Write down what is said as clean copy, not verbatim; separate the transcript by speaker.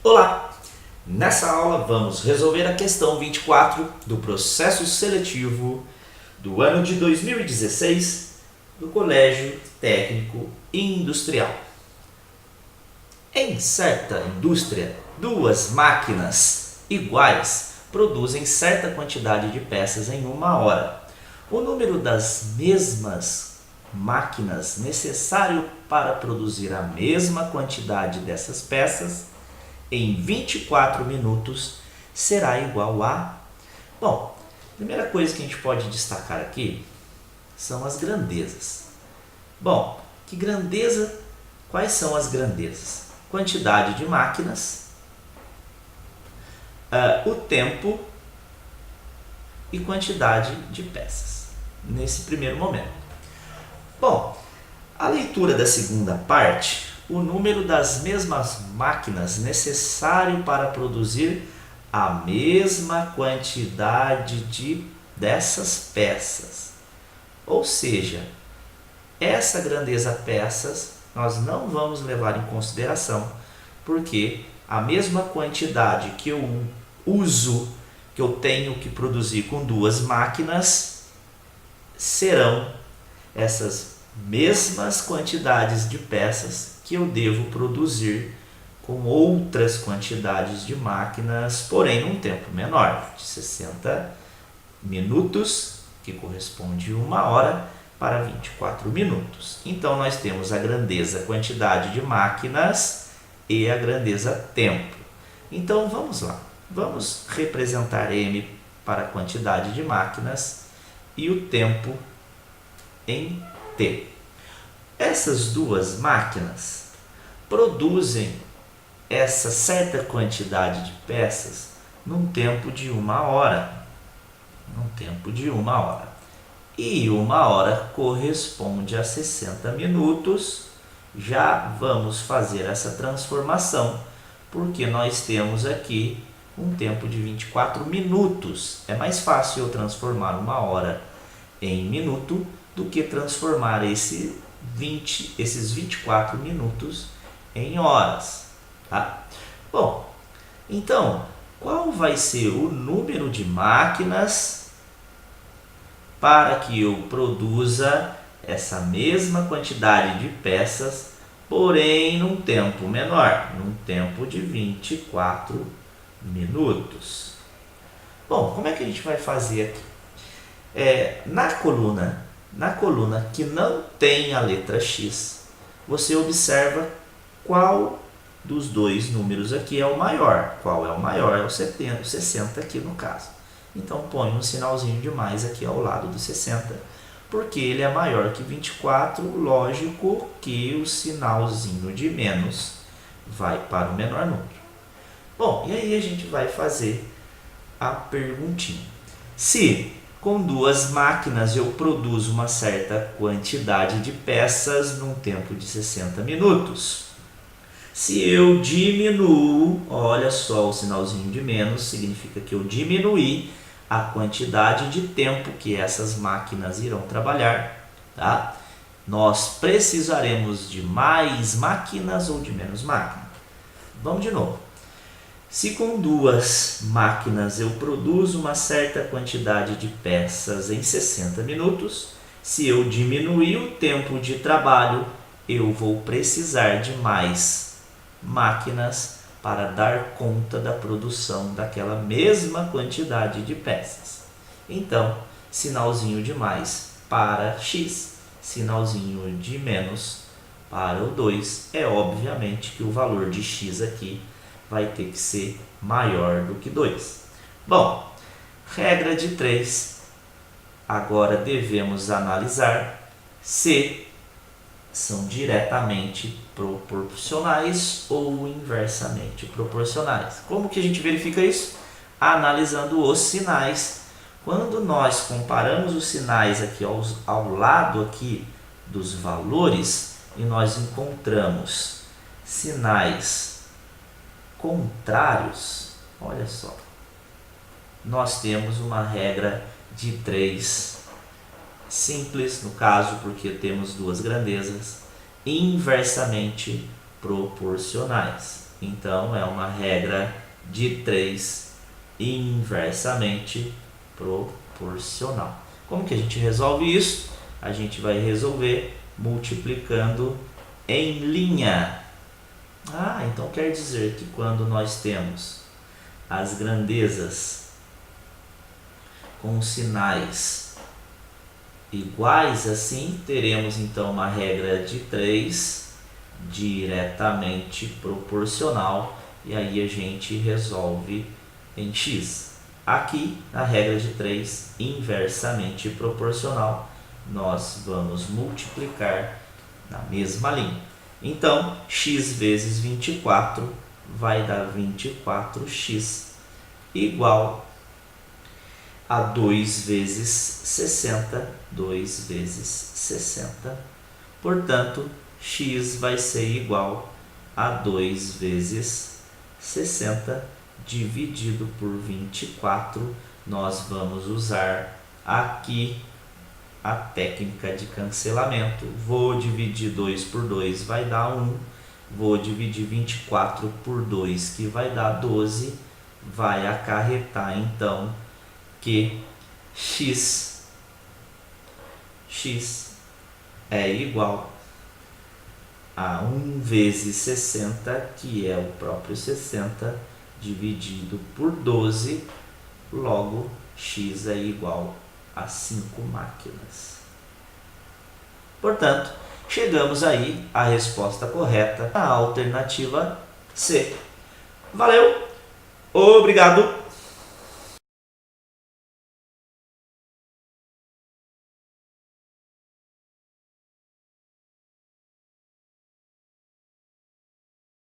Speaker 1: Olá! Nessa aula vamos resolver a questão 24 do processo seletivo do ano de 2016 do Colégio Técnico Industrial. Em certa indústria, duas máquinas iguais produzem certa quantidade de peças em uma hora. O número das mesmas máquinas necessário para produzir a mesma quantidade dessas peças em 24 minutos será igual a... Bom, a primeira coisa que a gente pode destacar aqui são as grandezas. Bom, quais são as grandezas? Quantidade de máquinas, o tempo e quantidade de peças, nesse primeiro momento. Bom, a leitura da segunda parte, o número das mesmas máquinas necessário para produzir a mesma quantidade dessas peças. Ou seja, essa grandeza peças nós não vamos levar em consideração, porque a mesma quantidade que eu uso, que eu tenho que produzir com duas máquinas, serão essas mesmas quantidades de peças que eu devo produzir com outras quantidades de máquinas, porém num tempo menor, de 60 minutos, que corresponde a uma hora, para 24 minutos. Então nós temos a grandeza quantidade de máquinas e a grandeza tempo. Então vamos lá, vamos representar M para a quantidade de máquinas e o tempo em T. Essas duas máquinas produzem essa certa quantidade de peças num tempo de uma hora. E uma hora corresponde a 60 minutos. Já vamos fazer essa transformação, porque nós temos aqui um tempo de 24 minutos. É mais fácil eu transformar uma hora em minuto do que transformar esses 24 minutos em horas. Tá? Bom, então, qual vai ser o número de máquinas para que eu produza essa mesma quantidade de peças, porém num tempo menor, num tempo de 24 minutos? Bom, como é que a gente vai fazer aqui? Na coluna que não tem a letra X, você observa qual dos dois números aqui é o maior. Qual é o maior? É o 60 aqui no caso. Então põe um sinalzinho de mais aqui ao lado do 60, porque ele é maior que 24, lógico que o sinalzinho de menos vai para o menor número. Bom, e aí a gente vai fazer a perguntinha. Se com duas máquinas eu produzo uma certa quantidade de peças num tempo de 60 minutos. Se eu diminuo, olha só, o sinalzinho de menos significa que eu diminuí a quantidade de tempo que essas máquinas irão trabalhar, tá? Nós precisaremos de mais máquinas ou de menos máquinas? Vamos de novo. Se com duas máquinas eu produzo uma certa quantidade de peças em 60 minutos, se eu diminuir o tempo de trabalho, eu vou precisar de mais máquinas para dar conta da produção daquela mesma quantidade de peças. Então, sinalzinho de mais para X, sinalzinho de menos para o 2. É obviamente que o valor de X aqui vai ter que ser maior do que 2. Bom, regra de 3. Agora devemos analisar se são diretamente proporcionais ou inversamente proporcionais. Como que a gente verifica isso? Analisando os sinais. Quando nós comparamos os sinais aqui ao lado aqui dos valores e nós encontramos sinais contrários, olha só, nós temos uma regra de 3 simples, no caso, porque temos duas grandezas inversamente proporcionais. Então é uma regra de 3 inversamente proporcional. Como que a gente resolve isso? A gente vai resolver multiplicando em linha. Então quer dizer que quando nós temos as grandezas com sinais iguais assim, teremos então uma regra de 3 diretamente proporcional, e aí a gente resolve em x. Aqui, na regra de 3 inversamente proporcional, nós vamos multiplicar na mesma linha. Então, x vezes 24 vai dar 24x igual a 2 vezes 60, 2 vezes 60. Portanto, x vai ser igual a 2 vezes 60 dividido por 24. Nós vamos usar aqui a técnica de cancelamento. Vou dividir 2 por 2, vai dar 1. Vou dividir 24 por 2, que vai dar 12. Vai acarretar, então, que x é igual a 1 vezes 60, que é o próprio 60, dividido por 12. Logo, x é igual a 5 máquinas. Portanto, chegamos aí à resposta correta, a alternativa C. Valeu, obrigado!